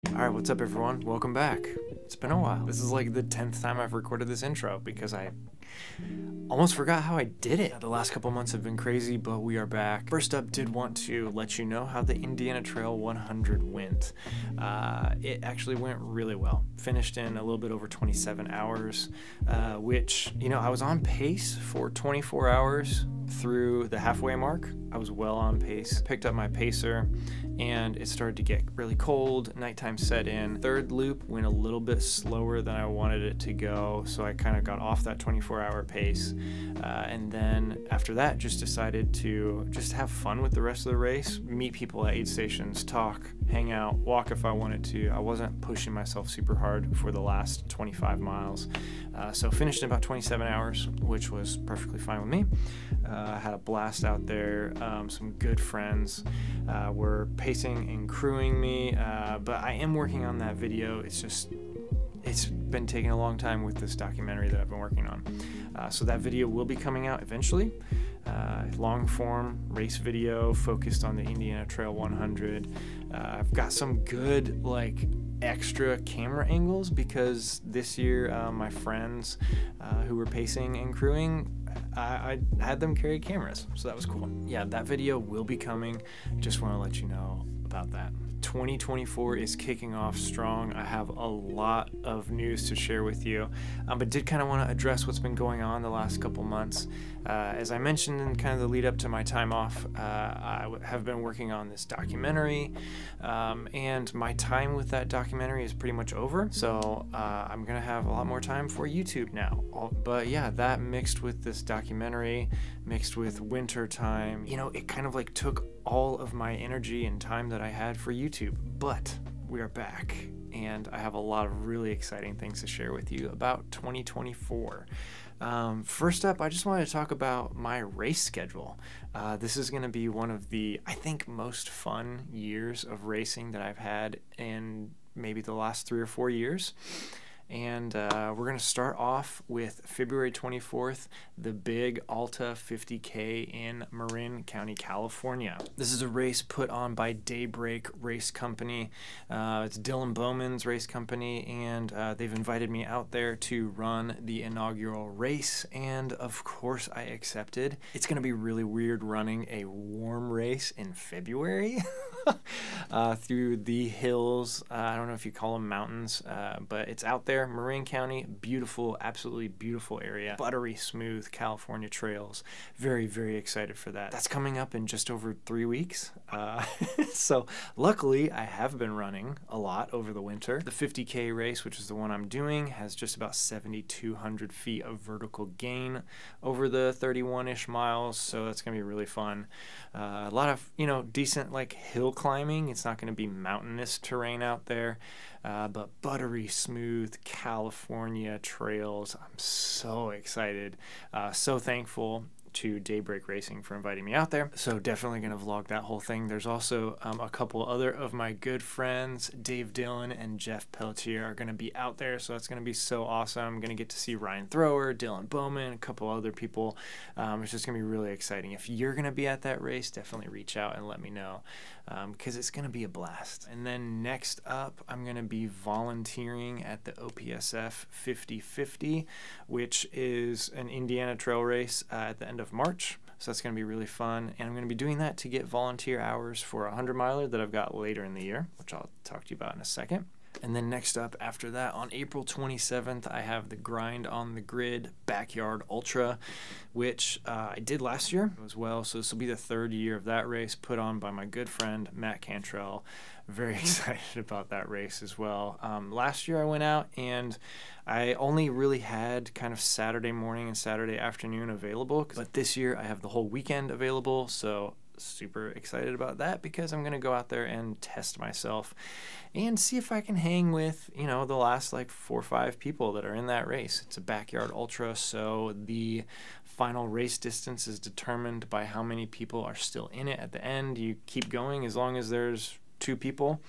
Alright, what's up everyone? Welcome back. It's been a while. This is like the 10th time I've recorded this intro because I almost forgot how I did it. The last couple months have been crazy, but we are back. First up, did want to let you know how the Indiana Trail 100 went. It actually went really well. Finished in a little bit over 27 hours, which, you know, I was on pace for 24 hours through the halfway mark. I was well on pace. Picked up my pacer and it started to get really cold. Nighttime set in. Third loop went a little bit slower than I wanted it to go, so I kind of got off that 24-hour pace. And then after that, just decided to just have fun with the rest of the race, meet people at aid stations, talk, hang out, walk if I wanted to. I wasn't pushing myself super hard for the last 25 miles. So finished in about 27 hours, which was perfectly fine with me. I had a blast out there. Some good friends were pacing and crewing me, but I am working on that video. It's been taking a long time with this documentary that I've been working on. So that video will be coming out eventually. Long form race video focused on the Indiana Trail 100. I've got some good extra camera angles because this year my friends who were pacing and crewing, I had them carry cameras, so that was cool. Yeah, that video will be coming. Just want to let you know about that. 2024 is kicking off strong. I have a lot of news to share with you, but did kind of want to address what's been going on the last couple months. As I mentioned in kind of the lead up to my time off, I have been working on this documentary, and my time with that documentary is pretty much over, so I'm gonna have a lot more time for YouTube now. But yeah, that mixed with this documentary, mixed with winter time, you know, it kind of took all of my energy and time that I had for YouTube. But we are back, and I have a lot of really exciting things to share with you about 2024. First up, I just wanted to talk about my race schedule. This is going to be one of the, I think, most fun years of racing that I've had in maybe the last 3 or 4 years. And we're going to start off with February 24th, the big Alta 50K in Marin County, California. This is a race put on by Daybreak Race Company. It's Dylan Bowman's race company, and they've invited me out there to run the inaugural race, and of course I accepted. It's going to be really weird running a warm race in February. Through the hills. I don't know if you call them mountains, but it's out there. Marin County, beautiful, absolutely beautiful area. Buttery smooth California trails. Very, very excited for that. That's coming up in just over 3 weeks. So luckily I have been running a lot over the winter. The 50K race, which is the one I'm doing, has just about 7,200 feet of vertical gain over the 31-ish miles, so that's gonna be really fun. A lot of, you know, decent hill climbing. It's not going to be mountainous terrain out there, but buttery smooth California trails. I'm so excited, so thankful to Daybreak Racing for inviting me out there. So definitely going to vlog that whole thing. There's also a couple other of my good friends, Dave Dillon and Jeff Pelletier, are going to be out there, so that's going to be so awesome. I'm going to get to see Ryan Thrower, Dylan Bowman, a couple other people. It's just going to be really exciting. If you're going to be at that race, definitely reach out and let me know, because it's going to be a blast. And then next up, I'm going to be volunteering at the OPSF 50/50, which is an Indiana trail race at the end of March. So that's going to be really fun, and I'm going to be doing that to get volunteer hours for a 100-miler that I've got later in the year, which I'll talk to you about in a second. And then next up after that, on April 27th, I have the Grind on the Grid Backyard Ultra, which I did last year as well. So this will be the 3rd year of that race, put on by my good friend Matt Cantrell. Very excited about that race as well. Last year I went out and I only really had kind of Saturday morning and Saturday afternoon available, but this year I have the whole weekend available, so super excited about that because I'm going to go out there and test myself and see if I can hang with, you know, the last 4 or 5 people that are in that race. It's a backyard ultra, so the final race distance is determined by how many people are still in it at the end. You keep going as long as there's 2 people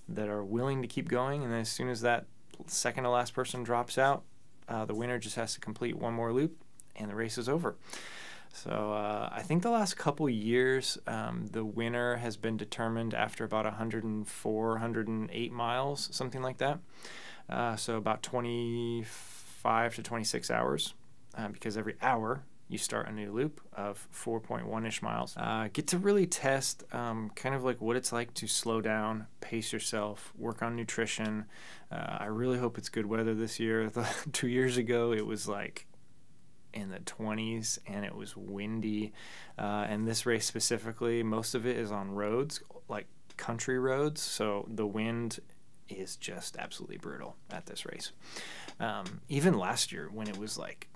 that are willing to keep going, and then as soon as that second to last person drops out, the winner just has to complete 1 more loop and the race is over. So I think the last couple years, the winner has been determined after about 104, 108 miles, something like that. So about 25 to 26 hours, because every hour you start a new loop of 4.1-ish miles. Get to really test kind of like what it's like to slow down, pace yourself, work on nutrition. I really hope it's good weather this year. 2 years ago, it was like in the 20s and it was windy. And this race specifically, most of it is on roads, like country roads. So the wind is just absolutely brutal at this race. Even last year when it was like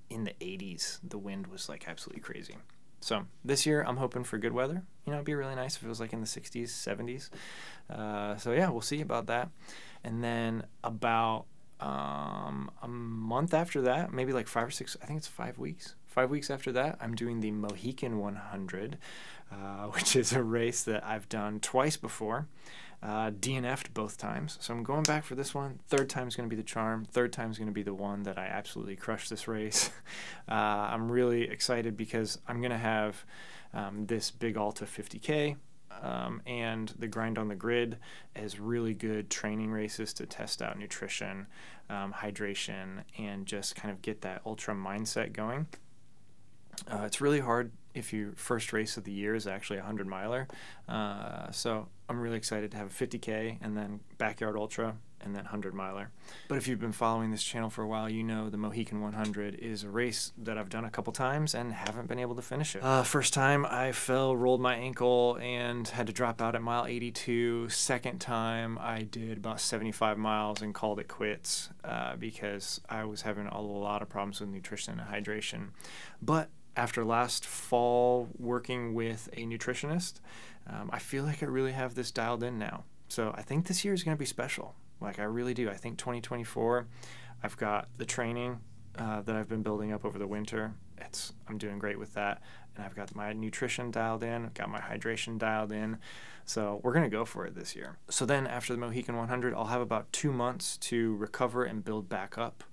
in the 80s, the wind was like absolutely crazy. So this year I'm hoping for good weather. You know, it'd be really nice if it was like in the 60s, 70s. So yeah, we'll see about that. And then about a month after that, maybe like 5 or 6, I think it's 5 weeks. 5 weeks after that, I'm doing the Mohican 100, which is a race that I've done twice before. DNF'd both times. So I'm going back for this one. Third time's going to be the charm. Third time's going to be the one that I absolutely crush this race. I'm really excited because I'm going to have this Big Alta 50K and the Grind on the Grid as really good training races to test out nutrition, hydration, and just kind of get that ultra mindset going. It's really hard if your first race of the year is actually a 100-miler. So I'm really excited to have a 50K and then Backyard Ultra and then 100-miler. But if you've been following this channel for a while, you know the Mohican 100 is a race that I've done a couple times and haven't been able to finish it. First time I fell, rolled my ankle, and had to drop out at mile 82. Second time I did about 75 miles and called it quits because I was having a lot of problems with nutrition and hydration. But after last fall working with a nutritionist, I feel like I really have this dialed in now. So I think this year is going to be special. Like, I really do. I think 2024, I've got the training that I've been building up over the winter. I'm doing great with that. And I've got my nutrition dialed in, I've got my hydration dialed in. So we're going to go for it this year. So then after the Mohican 100, I'll have about 2 months to recover and build back up.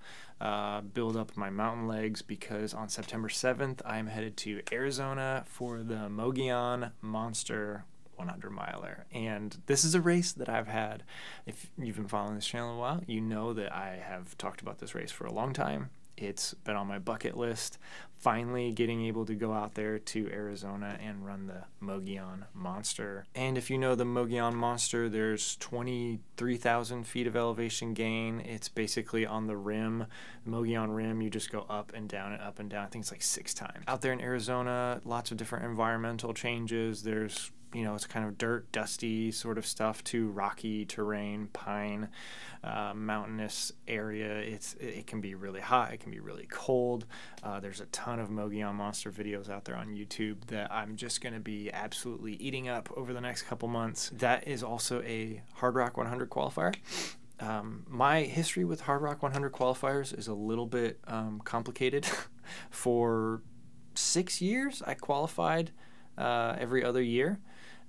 Build up my mountain legs, because on September 7th, I'm headed to Arizona for the Mogollon Monster 100-miler. And this is a race that I've had. If you've been following this channel a while, you know that I have talked about this race for a long time. It's been on my bucket list. Finally getting able to go out there to Arizona and run the Mogollon Monster. And if you know the Mogollon Monster, there's 23,000 feet of elevation gain. It's basically on the rim, the Mogollon rim. You just go up and down and up and down. I think it's like 6 times. Out there in Arizona, lots of different environmental changes. There's, you know, it's kind of dirt, dusty sort of stuff to rocky terrain, pine, mountainous area. It can be really hot. It can be really cold. There's a ton of Mogollon Monster videos out there on YouTube that I'm just going to be absolutely eating up over the next couple months. That is also a Hard Rock 100 qualifier. My history with Hard Rock 100 qualifiers is a little bit complicated. For 6 years, I qualified every other year.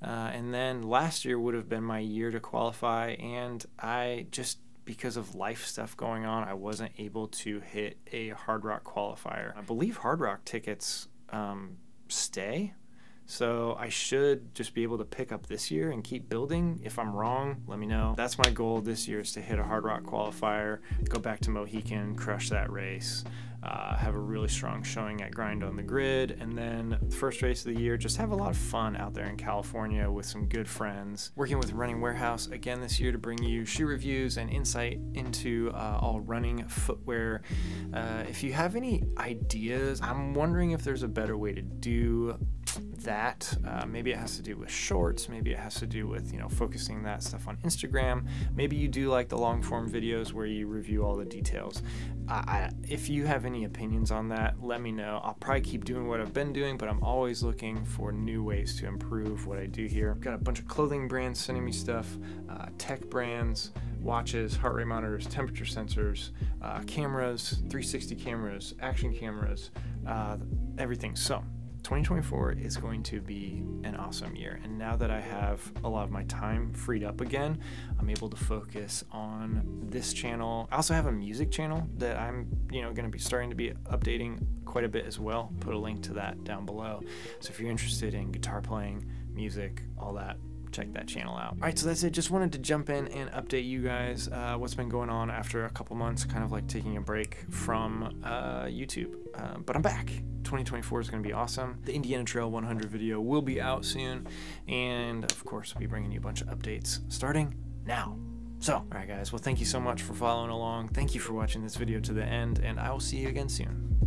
And then last year would have been my year to qualify, and I just, because of life stuff going on, I wasn't able to hit a Hard Rock qualifier. I believe Hard Rock tickets stay, so I should just be able to pick up this year and keep building. If I'm wrong, let me know. That's my goal this year, is to hit a Hard Rock qualifier, go back to Mohican, crush that race, have a really strong showing at Grind on the Grid, and then first race of the year, just have a lot of fun out there in California with some good friends. Working with Running Warehouse again this year to bring you shoe reviews and insight into all running footwear. If you have any ideas, I'm wondering if there's a better way to do that. Maybe it has to do with shorts, maybe it has to do with, you know, focusing that stuff on Instagram. Maybe you do like the long form videos where you review all the details. If you have any opinions on that, let me know. I'll probably keep doing what I've been doing, but I'm always looking for new ways to improve what I do here. I've got a bunch of clothing brands sending me stuff, tech brands, watches, heart rate monitors, temperature sensors, cameras, 360 cameras, action cameras, everything. So 2024 is going to be an awesome year, and now that I have a lot of my time freed up again, I'm able to focus on this channel. I also have a music channel that I'm going to be starting to be updating quite a bit as well. Put a link to that down below, so if you're interested in guitar playing, music, all that, check that channel out. All right, so that's it. Just wanted to jump in and update you guys what's been going on after a couple months, kind of like taking a break from YouTube, but I'm back. 2024 is going to be awesome. The Indiana Trail 100 video will be out soon, and of course I'll be bringing you a bunch of updates starting now. So, all right guys, well, thank you so much for following along. Thank you for watching this video to the end, and I will see you again soon.